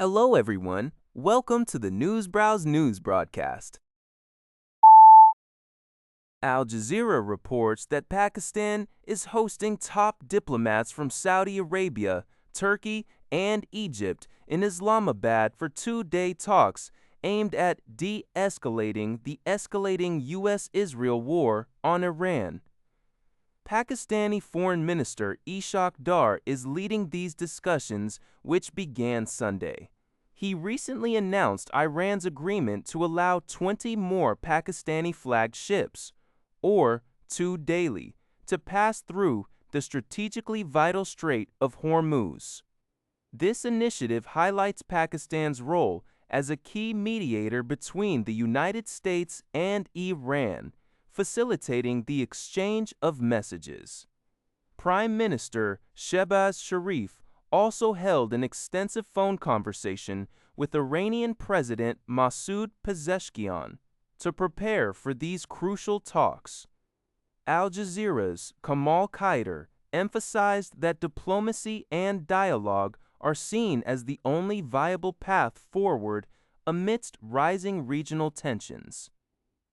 Hello, everyone. Welcome to the Newsbrowse News broadcast. Al Jazeera reports that Pakistan is hosting top diplomats from Saudi Arabia, Turkey, and Egypt in Islamabad for two-day talks aimed at de-escalating the escalating U.S.-Israel war on Iran. Pakistani Foreign Minister Ishaq Dar is leading these discussions, which began Sunday. He recently announced Iran's agreement to allow 20 more Pakistani-flagged ships, or two daily, to pass through the strategically vital Strait of Hormuz. This initiative highlights Pakistan's role as a key mediator between the United States and Iran, facilitating the exchange of messages. Prime Minister Shehbaz Sharif also held an extensive phone conversation with Iranian President Masoud Pezeshkian to prepare for these crucial talks. Al Jazeera's Kamal Kaider emphasized that diplomacy and dialogue are seen as the only viable path forward amidst rising regional tensions,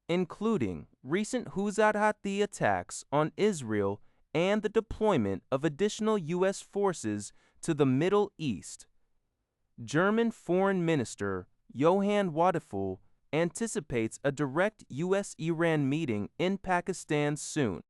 including recent Houthi attacks on Israel and the deployment of additional U.S. forces to the Middle East. German Foreign Minister Johann Wadephul anticipates a direct U.S.-Iran meeting in Pakistan soon.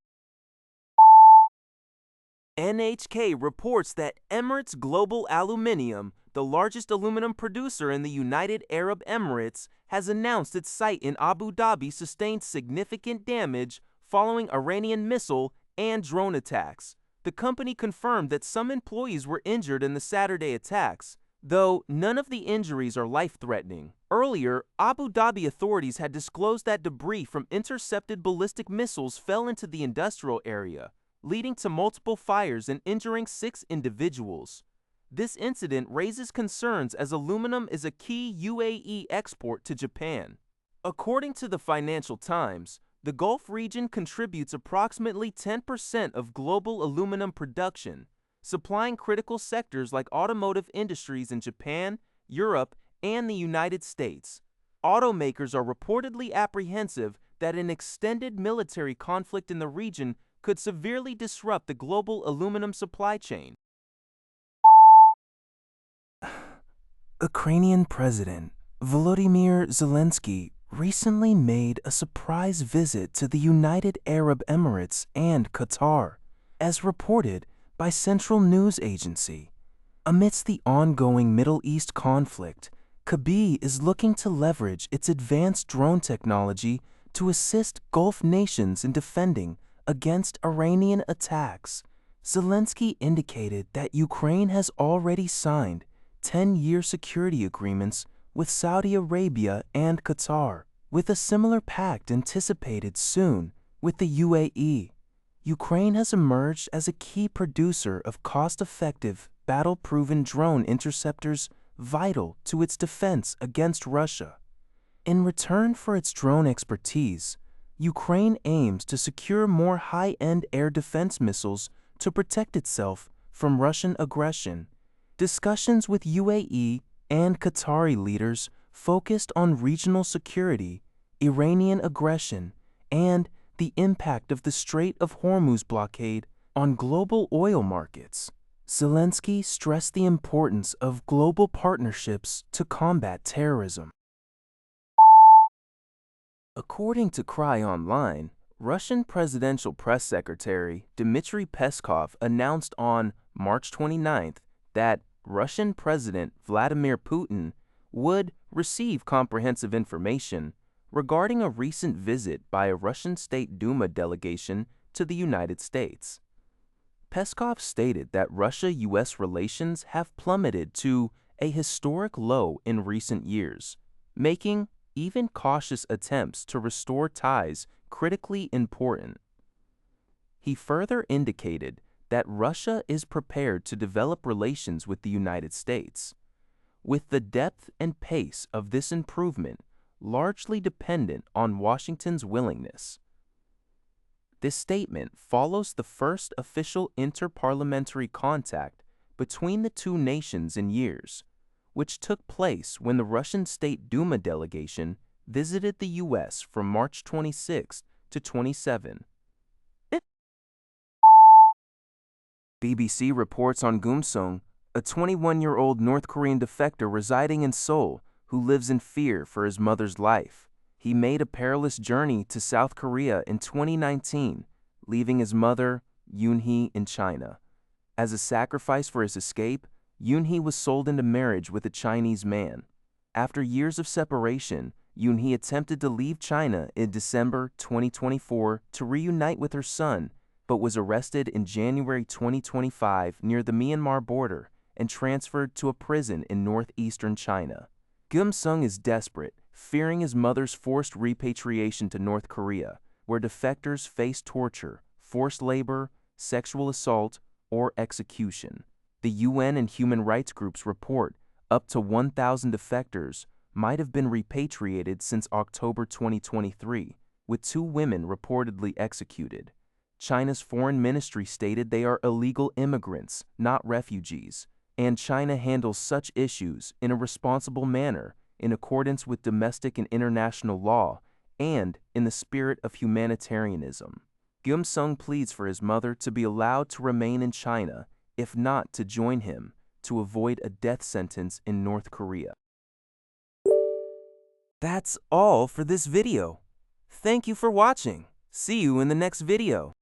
NHK reports that Emirates Global Aluminium, the largest aluminum producer in the United Arab Emirates, has announced its site in Abu Dhabi sustained significant damage following Iranian missile and drone attacks. The company confirmed that some employees were injured in the Saturday attacks, though none of the injuries are life-threatening. Earlier, Abu Dhabi authorities had disclosed that debris from intercepted ballistic missiles fell into the industrial area, leading to multiple fires and injuring 6 individuals. This incident raises concerns as aluminum is a key UAE export to Japan. According to the Financial Times, the Gulf region contributes approximately 10% of global aluminum production, supplying critical sectors like automotive industries in Japan, Europe, and the United States. Automakers are reportedly apprehensive that an extended military conflict in the region could severely disrupt the global aluminum supply chain. Ukrainian President Volodymyr Zelenskyy recently made a surprise visit to the United Arab Emirates and Qatar, as reported by Central News Agency. Amidst the ongoing Middle East conflict, Qatar is looking to leverage its advanced drone technology to assist Gulf nations in defending against Iranian attacks. Zelenskyy indicated that Ukraine has already signed 10-year security agreements with Saudi Arabia and Qatar, with a similar pact anticipated soon with the UAE. Ukraine has emerged as a key producer of cost-effective, battle-proven drone interceptors vital to its defense against Russia. In return for its drone expertise, Ukraine aims to secure more high-end air defense missiles to protect itself from Russian aggression. Discussions with UAE and Qatari leaders focused on regional security, Iranian aggression, and the impact of the Strait of Hormuz blockade on global oil markets. Zelenskyy stressed the importance of global partnerships to combat terrorism. According to Cry Online, Russian Presidential Press Secretary Dmitry Peskov announced on March 29th that Russian President Vladimir Putin would receive comprehensive information regarding a recent visit by a Russian State Duma delegation to the United States. Peskov stated that Russia-U.S. relations have plummeted to a historic low in recent years, making even cautious attempts to restore ties critically important. He further indicated that Russia is prepared to develop relations with the United States, with the depth and pace of this improvement largely dependent on Washington's willingness. This statement follows the first official interparliamentary contact between the two nations in years, which took place when the Russian State Duma delegation visited the U.S. from March 26 to 27. BBC reports on Gumsung, a 21-year-old North Korean defector residing in Seoul who lives in fear for his mother's life. He made a perilous journey to South Korea in 2019, leaving his mother, Yoon-hee, in China. As a sacrifice for his escape, Yoon-hee was sold into marriage with a Chinese man. After years of separation, Yoon-hee attempted to leave China in December 2024 to reunite with her son, but was arrested in January 2025 near the Myanmar border and transferred to a prison in northeastern China. Gumsung is desperate, fearing his mother's forced repatriation to North Korea, where defectors face torture, forced labor, sexual assault, or execution. The UN and human rights groups report up to 1,000 defectors might have been repatriated since October 2023, with 2 women reportedly executed. China's foreign ministry stated they are illegal immigrants, not refugees, and China handles such issues in a responsible manner in accordance with domestic and international law and in the spirit of humanitarianism. Gumsung pleads for his mother to be allowed to remain in China, if not to join him, to avoid a death sentence in North Korea. That's all for this video. Thank you for watching. See you in the next video.